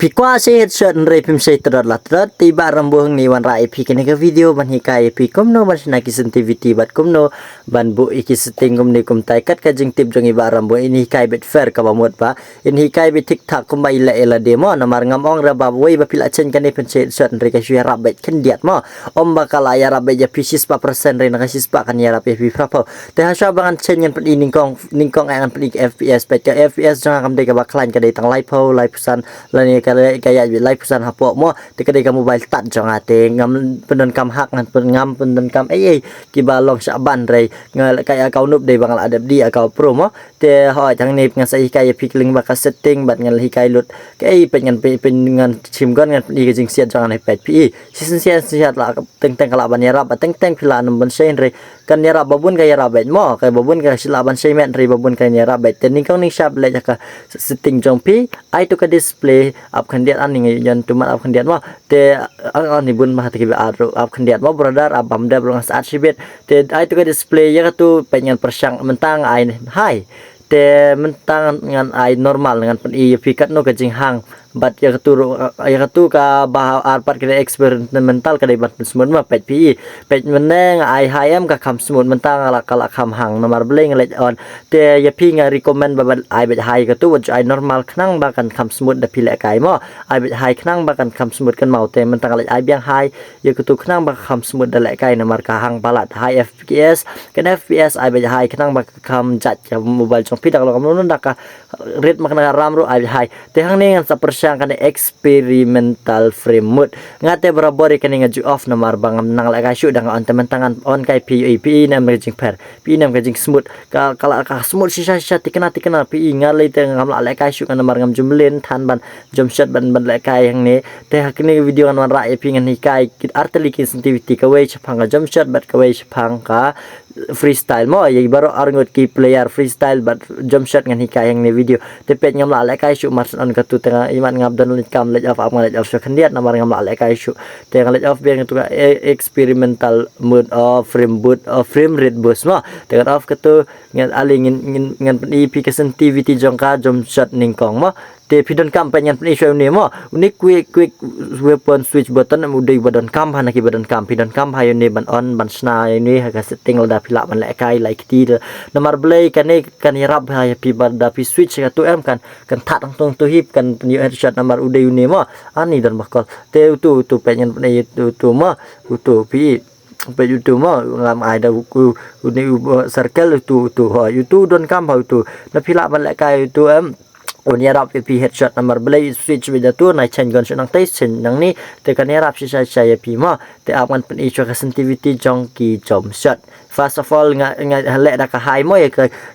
Pi kwa si headshot nre pim say tadot la tadot tiba rambuhang ni wan rai pi kini ka video ban hikai pi kumno ban sinaki sentivity bat kumno ban bu iki setting kum ni kum taikat ka jing tip jong iba rambu ini hikai bet fair ka bamut pa ini hikai bet tik tak kum ba ila ila demo namar ngamong ra bab wei ba pila chen kan ni pin say headshot nre ka syua rabet kan diat mo om bakal ya rabet ya pi 6% re na ka 6 kan ya rabet pi prapo te ha sya bangan chen yan pin ningkong angan pin FPS bet ka FPS jang kam de ka baklan ka de tang live po live pesan lani kaya live pesan hapok mo tikadai ka mobile tat jong ate ngam pendon kam hak ngan ngam pendon kam ki balong syaban rei ngal kaya kau nup dei bangal adab di kau pro mo te ho jang ni ngasai kaya pikling baka setting bat ngal hikai lut kai pengen ngan simgon ngan di jing siat jong pet pi season siat la teng kala ban ya rap teng pila num ban sein rei kan ya rap babun kaya rabet mo kaya babun kaya silaban sei men rei babun kaya ya rabet te ningkong ning syap le jaka setting jong pi ai tu ka display up kan dia aning yan tumat up kan dia mo te ang ni bun mah te aro up kan dia mo brother abam da belum saat sibet te ai tu ka display ya tu pengen persyang mentang ai hai te mentang dengan ai normal dengan pen i pikat no ka jing hang bat ya katu ka bah arpat kena eksperimental ka bat semut ma pet pi pet meneng ai hayam ka kam semut mentang ala kala kam hang nomor bling let on te ya pi nga recommend ba ai bet hai katu wat ai normal knang ba kan kam semut da pi le kai mo ai bet hai knang ba kan kam semut kan mau te mentang let ai biang hai ya katu knang ba kam semut da le kai nomor ka hang balat hai FPS kan FPS ai bet hai knang ba kam jat ka mobile jong pi da kalau kamu nunda ka rate makna ramru ai hai te hang ni ngan sa syang kan experimental frame mode ngate berabori kan ngaju off nomor bangam nang la kasyu dang on teman-tangan on kai PUP nam rejing per pi nam rejing smooth kala ka smooth sisa tikena pi ngalai te ngam la kasyu kan nomor ngam jumlin tan ban jump shot ban la kai yang ni te hakni video kan wan ra pi ngan hikai kit arteli ki sensitivity ka wei chapang ka jump shot bat ka wei chapang ka freestyle mo ye baru arngot ki player freestyle bat jump shot ngan hikai yang ni video te pet ngam la kasyu mas on ka tu tengah ngam dan let kam let off let off kandiat namar ngam la kai shu te let off biang tu experimental mode of frame rate boost ma te off ketu ngan ali ngin pen ip sensitivity jongka jump shot ningkong ma te pidon kam penyan pen issue ni mo uni quick weapon switch button udai badan kam hana ki badan kam pidon kam hayo ni ban on ban sna ini ha setting la pila ban la kai like ti nomor play kan rap ha pi bada pi switch ka tu em kan tat tong tu hip kan headshot nomor udai ni mo ani dan bakal te tu penyan pen tu mo tu pi pe YouTube mo ngam ai da ku ni circle tu ha YouTube don kam ha tu na pila ban la kai tu em unia rap pi headshot nomor belai switch beda tu na chen gon senang tes chen nang ni te kan rap sisa saya pi ma te aman pen isu sensitivity jong ki jump shot first of all ngalek da ka high mo ya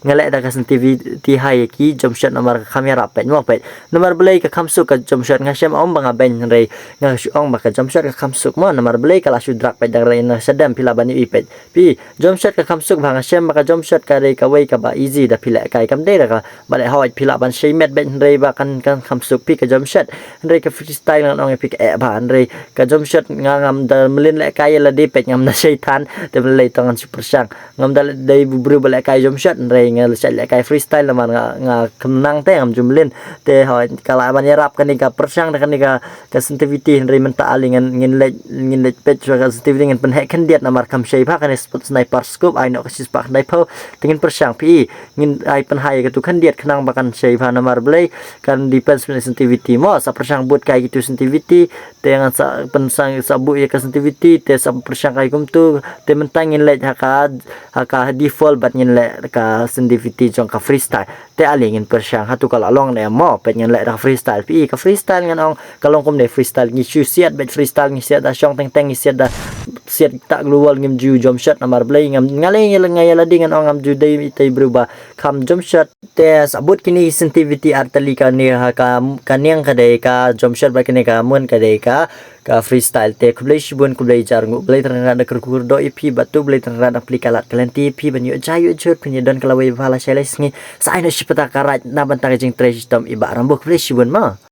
ngalek da ka sensitivity high ki jump shot nomor kamera pen mo pet nomor belai ka kamsuk ka jump shot ngasem om banga ben re ngasyu ong baka jump shot ka kamsuk mo nomor belai kala su drag pet dang re na sedam pila bani ipet pi jump shot ka kamsuk banga sem baka jump shot ka re ka wei ka ba easy da pila kai kam de da ka bale hawai pila ban shemet ben re ba kan kamsuk pi ka jump shot re ka freestyle ngan ong pi ka ba re ka jump shot ngam da melin le kai la de pet ngam na syaitan te melai tangan super sang ngam da dai bubru bale kai jump shot re ngal le kai freestyle man nga kemenang te ngam jumlin te hoi kala ban yarap kan ka persang kan ka sensitivity re menta alingan ngin le pet ka sensitivity ngin pen hek kan diat namar kam shei pa kan sniper scope ai no ka sis pak dai po tingin persang pi ngin ai pen hai ka tu kan diat kenang bakan shei pa namar blai kan depends sensitivity mo sa persang buat kai gitu sensitivity te yang sa pensang sabu ya ka sensitivity te sa persang kai kum tu te mentang ngin le haka default bat ngin le ka sensitivity jong ka freestyle te alingin persang hatu kala long ne mo pet ngin le ka freestyle pi ka freestyle ngan ong kalong kum ne freestyle ngi chu siat bet freestyle ngi siat da syong teng ngi siat da siat tak luar ngim ju jump shot namar blai ngam ngaleng ngaya la dengan ong ngam ju dai tai berubah kam jump shot te sabut kini sensitivity artali ka ni ka kanyang ka dai ka jump shot ba kini ka mun ka dai ka freestyle te kublai shibun kublai jarngu blai terang da kurkur do ip batu blai terang da aplikalat kalenti ip banyu jayu jut punya don kalawai bala shelais ngi sa ina shipata karat na bantang jing tre system iba rambuk kublai shibun ma